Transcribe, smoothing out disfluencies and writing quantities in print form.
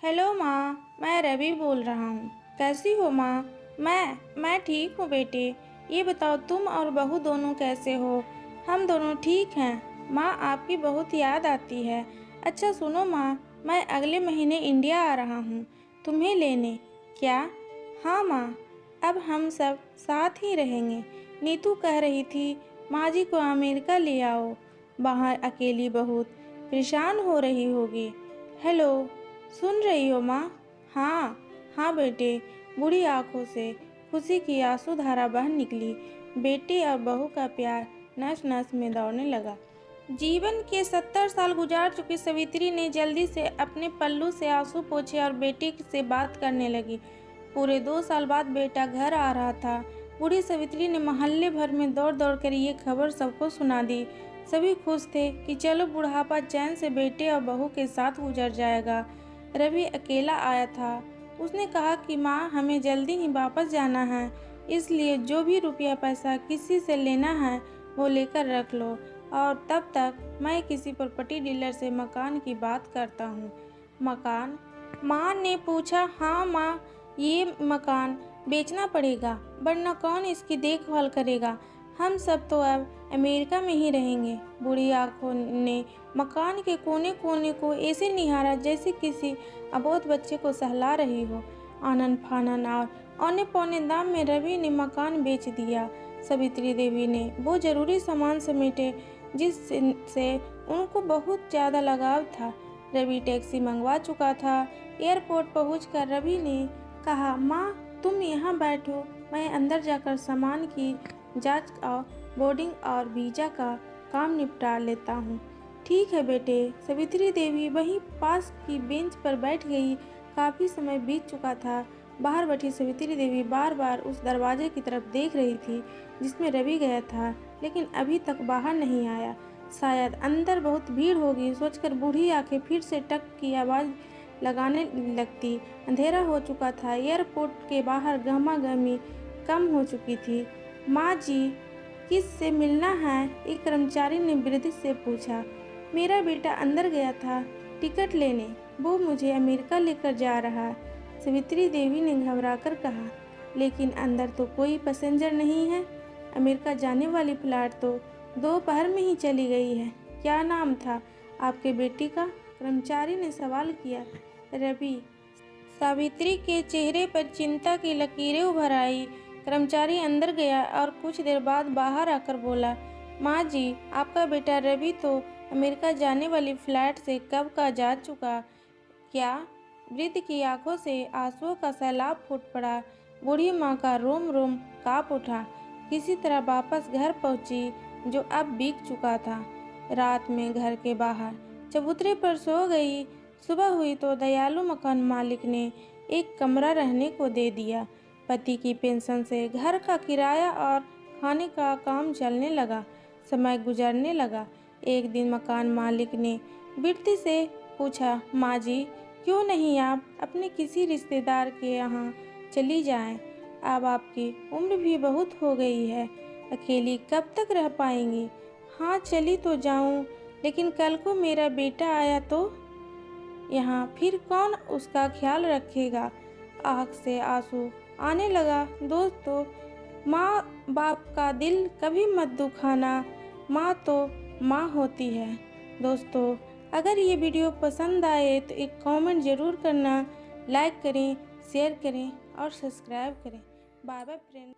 Hello माँ, मैं रवि बोल रहा हूँ। कैसी हो माँ? मैं ठीक हूँ बेटे। ये बताओ तुम और बहू दोनों कैसे हो? हम दोनों ठीक हैं। माँ, आपकी बहुत याद आती है। अच्छा सुनो माँ, मैं अगले महीने इंडिया आ रहा हूँ तुम्हें लेने। क्या? हाँ माँ, अब हम सब साथ ही रहेंगे। नीतू कह रही थी माँ जी को अमेरिका ले आओ। बाहर अकेली बहुत परेशान हो रही होगी। हेलो, सुन रही हो माँ? हाँ हाँ बेटे। बूढ़ी आंखों से खुशी की आंसू धारा बह निकली। बेटे और बहू का प्यार नस नस में दौड़ने लगा। जीवन के 70 साल गुजार चुकी सवित्री ने जल्दी से अपने पल्लू से आंसू पोंछे और बेटे से बात करने लगी। पूरे 2 साल बाद बेटा घर आ रहा था। बूढ़ी सवित्री ने मोहल्ले भर में दौड़ दौड़ कर ये खबर सबको सुना दी। सभी खुश थे कि चलो बुढ़ापा चैन से बेटे और बहू के साथ गुजर जाएगा। रवि अकेला आया था। उसने कहा कि माँ, हमें जल्दी ही वापस जाना है, इसलिए जो भी रुपया पैसा किसी से लेना है वो लेकर रख लो, और तब तक मैं किसी प्रॉपर्टी डीलर से मकान की बात करता हूँ। मकान? माँ ने पूछा। हाँ माँ, ये मकान बेचना पड़ेगा, वरना कौन इसकी देखभाल करेगा? हम सब तो अब अमेरिका में ही रहेंगे। बूढ़ी आंखों ने मकान के कोने कोने को ऐसे निहारा जैसे किसी अबोध बच्चे को सहला रही हो। आनन फानन और औने पौने दाम में रवि ने मकान बेच दिया। सवित्री देवी ने वो जरूरी सामान समेटे जिससे उनको बहुत ज़्यादा लगाव था। रवि टैक्सी मंगवा चुका था। एयरपोर्ट पहुंचकर रवि ने कहा, माँ तुम यहाँ बैठो, मैं अंदर जाकर सामान की जांच और बोर्डिंग और वीज़ा का काम निपटा लेता हूँ। ठीक है बेटे। सवित्री देवी वहीं पास की बेंच पर बैठ गई। काफ़ी समय बीत चुका था। बाहर बैठी सवित्री देवी बार बार उस दरवाजे की तरफ देख रही थी जिसमें रवि गया था, लेकिन अभी तक बाहर नहीं आया। शायद अंदर बहुत भीड़ होगी सोचकर बूढ़ी आंखें फिर से टक की आवाज़ लगाने लगती। अंधेरा हो चुका था। एयरपोर्ट के बाहर गहमागहमी कम हो चुकी थी। माँ जी, किस से मिलना है? एक कर्मचारी ने वृद्ध से पूछा। मेरा बेटा अंदर गया था टिकट लेने, वो मुझे अमेरिका लेकर जा रहा है, सवित्री देवी ने घबराकर कहा। लेकिन अंदर तो कोई पैसेंजर नहीं है। अमेरिका जाने वाली फ्लाइट तो दोपहर में ही चली गई है। क्या नाम था आपके बेटी का? कर्मचारी ने सवाल किया। रवि। सावित्री के चेहरे पर चिंता की लकीरें उभर आई। कर्मचारी अंदर गया और कुछ देर बाद बाहर आकर बोला, माँ जी, आपका बेटा रवि तो अमेरिका जाने वाली फ्लाइट से कब का जा चुका। क्या? वृद्ध की आंखों से आंसुओं का सैलाब फूट पड़ा। बूढ़ी माँ का रोम रोम कांप उठा। किसी तरह वापस घर पहुंची, जो अब बीत चुका था। रात में घर के बाहर चबूतरे पर सो गई। सुबह हुई तो दयालु मकान मालिक ने एक कमरा रहने को दे दिया। पति की पेंशन से घर का किराया और खाने का काम चलने लगा। समय गुजरने लगा। एक दिन मकान मालिक ने वृद्धि से पूछा, माँ जी, क्यों नहीं आप अपने किसी रिश्तेदार के यहाँ चली जाएं? अब आपकी उम्र भी बहुत हो गई है, अकेली कब तक रह पाएंगी? हाँ, चली तो जाऊं, लेकिन कल को मेरा बेटा आया तो यहाँ फिर कौन उसका ख्याल रखेगा? आँख से आंसू आने लगा। दोस्तों, माँ बाप का दिल कभी मत दुखाना, माँ तो माँ होती है। दोस्तों, अगर ये वीडियो पसंद आए तो एक कमेंट ज़रूर करना, लाइक करें, शेयर करें और सब्सक्राइब करें। Bye bye friend.